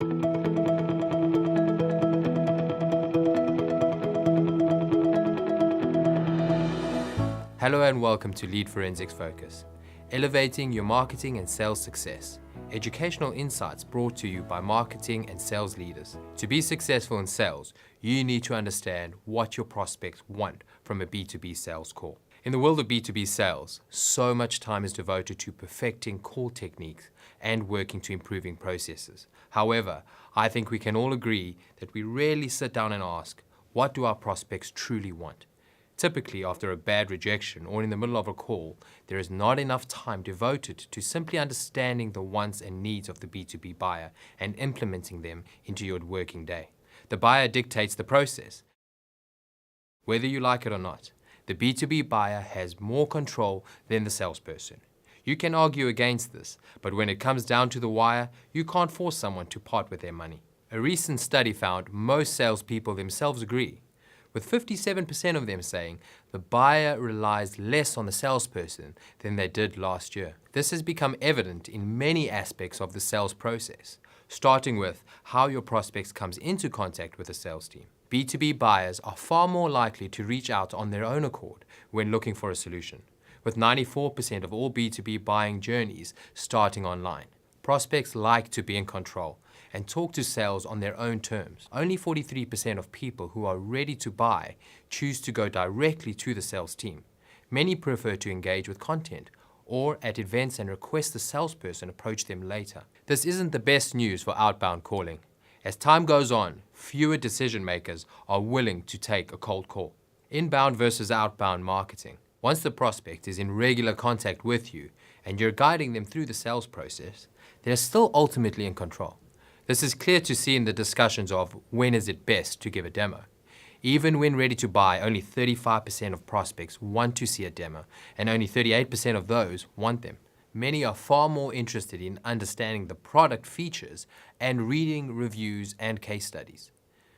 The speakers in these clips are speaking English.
Hello and welcome to Lead Forensics Focus, elevating your marketing and sales success. Educational insights brought to you by marketing and sales leaders. To be successful in sales, you need to understand what your prospects want from a B2B sales call. In the world of B2B sales, so much time is devoted to perfecting call techniques and working to improving processes. However, I think we can all agree that we rarely sit down and ask, what do our prospects truly want? Typically, after a bad rejection or in the middle of a call, there is not enough time devoted to simply understanding the wants and needs of the B2B buyer and implementing them into your working day. The buyer dictates the process. Whether you like it or not, the B2B buyer has more control than the salesperson. You can argue against this, but when it comes down to the wire, you can't force someone to part with their money. A recent study found most salespeople themselves agree, with 57% of them saying the buyer relies less on the salesperson than they did last year. This has become evident in many aspects of the sales process, starting with how your prospects comes into contact with the sales team. B2B buyers are far more likely to reach out on their own accord when looking for a solution, with 94% of all B2B buying journeys starting online. Prospects like to be in control and talk to sales on their own terms. Only 43% of people who are ready to buy choose to go directly to the sales team. Many prefer to engage with content or at events and request the salesperson approach them later. This isn't the best news for outbound calling. As time goes on, fewer decision makers are willing to take a cold call. Inbound versus outbound marketing. Once the prospect is in regular contact with you and you're guiding them through the sales process, they're still ultimately in control. This is clear to see in the discussions of when is it best to give a demo. Even when ready to buy, only 35% of prospects want to see a demo, and only 38% of those want them. Many are far more interested in understanding the product features and reading reviews and case studies.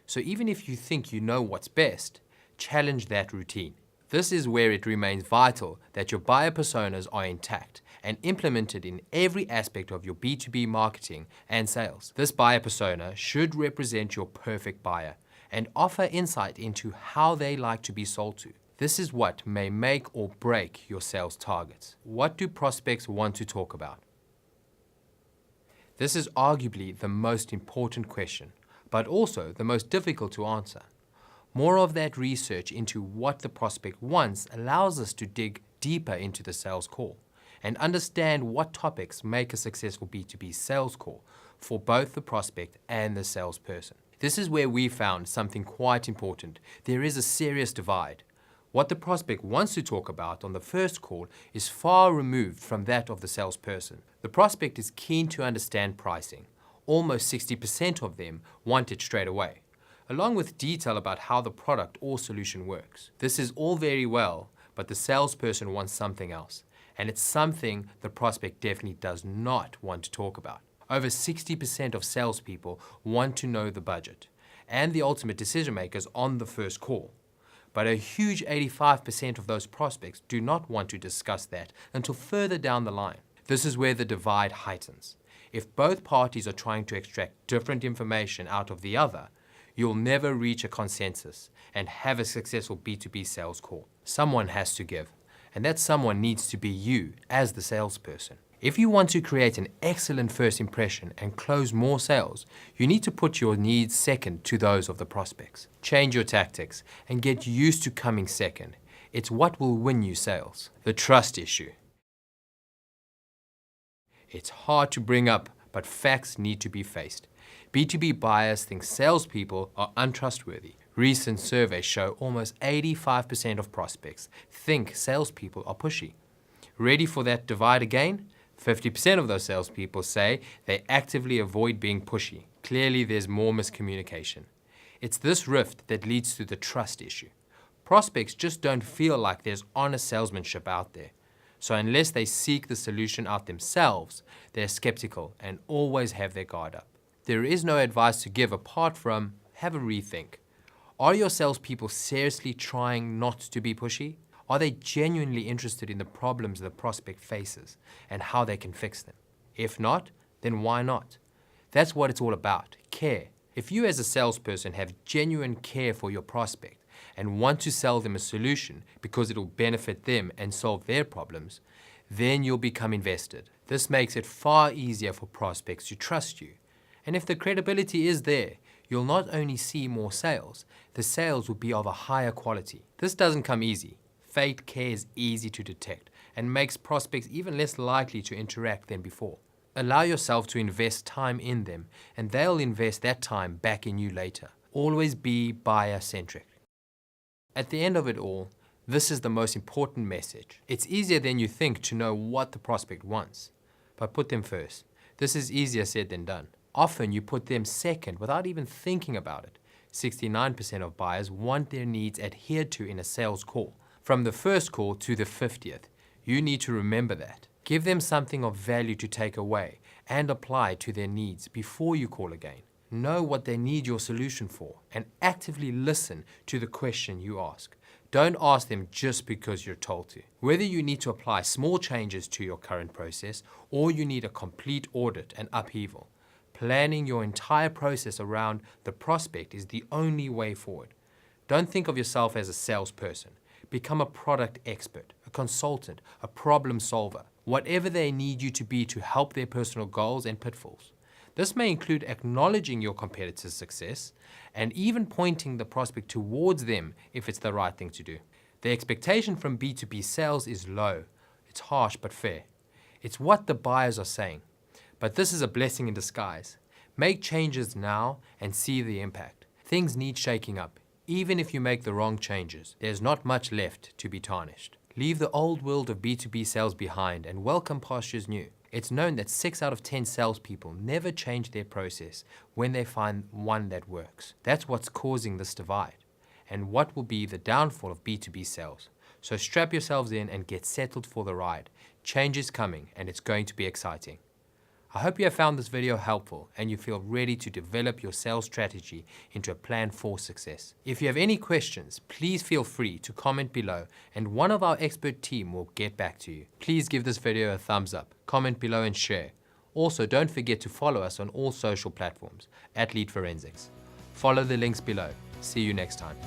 So even if you think you know what's best, challenge that routine. This is where it remains vital that your buyer personas are intact and implemented in every aspect of your B2B marketing and sales. This buyer persona should represent your perfect buyer and offer insight into how they like to be sold to. This is what may make or break your sales targets. What do prospects want to talk about? This is arguably the most important question, but also the most difficult to answer. More of that research into what the prospect wants allows us to dig deeper into the sales call and understand what topics make a successful B2B sales call for both the prospect and the salesperson. This is where we found something quite important. There is a serious divide. What the prospect wants to talk about on the first call is far removed from that of the salesperson. The prospect is keen to understand pricing. Almost 60% of them want it straight away, along with detail about how the product or solution works. This is all very well, but the salesperson wants something else, and it's something the prospect definitely does not want to talk about. Over 60% of salespeople want to know the budget and the ultimate decision makers on the first call, but a huge 85% of those prospects do not want to discuss that until further down the line. This is where the divide heightens. If both parties are trying to extract different information out of the other, you'll never reach a consensus and have a successful B2B sales call. Someone has to give, and that someone needs to be you as the salesperson. If you want to create an excellent first impression and close more sales, you need to put your needs second to those of the prospects. Change your tactics and get used to coming second. It's what will win you sales. The trust issue. It's hard to bring up, but facts need to be faced. B2B buyers think salespeople are untrustworthy. Recent surveys show almost 85% of prospects think salespeople are pushy. Ready for that divide again? 50% of those salespeople say they actively avoid being pushy. Clearly, there's more miscommunication. It's this rift that leads to the trust issue. Prospects just don't feel like there's honest salesmanship out there. So unless they seek the solution out themselves, they're skeptical and always have their guard up. There is no advice to give apart from have a rethink. Are your salespeople seriously trying not to be pushy? Are they genuinely interested in the problems the prospect faces and how they can fix them? If not, then why not? That's what it's all about, care. If you as a salesperson have genuine care for your prospect and want to sell them a solution because it will benefit them and solve their problems, then you'll become invested. This makes it far easier for prospects to trust you. And if the credibility is there, you'll not only see more sales, the sales will be of a higher quality. This doesn't come easy. Fake care is easy to detect and makes prospects even less likely to interact than before. Allow yourself to invest time in them, and they'll invest that time back in you later. Always be buyer-centric. At the end of it all, this is the most important message. It's easier than you think to know what the prospect wants, but put them first. This is easier said than done. Often you put them second without even thinking about it. 69% of buyers want their needs adhered to in a sales call. From the first call to the 50th, you need to remember that. Give them something of value to take away and apply to their needs before you call again. Know what they need your solution for and actively listen to the question you ask. Don't ask them just because you're told to. Whether you need to apply small changes to your current process or you need a complete audit and upheaval, planning your entire process around the prospect is the only way forward. Don't think of yourself as a salesperson. Become a product expert, a consultant, a problem solver, whatever they need you to be to help their personal goals and pitfalls. This may include acknowledging your competitor's success and even pointing the prospect towards them if it's the right thing to do. The expectation from B2B sales is low. It's harsh but fair. It's what the buyers are saying. But this is a blessing in disguise. Make changes now and see the impact. Things need shaking up. Even if you make the wrong changes, there's not much left to be tarnished. Leave the old world of B2B sales behind and welcome pastures new. It's known that 6 out of 10 salespeople never change their process when they find one that works. That's what's causing this divide and what will be the downfall of B2B sales. So strap yourselves in and get settled for the ride. Change is coming and it's going to be exciting. I hope you have found this video helpful and you feel ready to develop your sales strategy into a plan for success. If you have any questions, please feel free to comment below and one of our expert team will get back to you. Please give this video a thumbs up, comment below and share. Also, don't forget to follow us on all social platforms @Lead Forensics. Follow the links below. See you next time.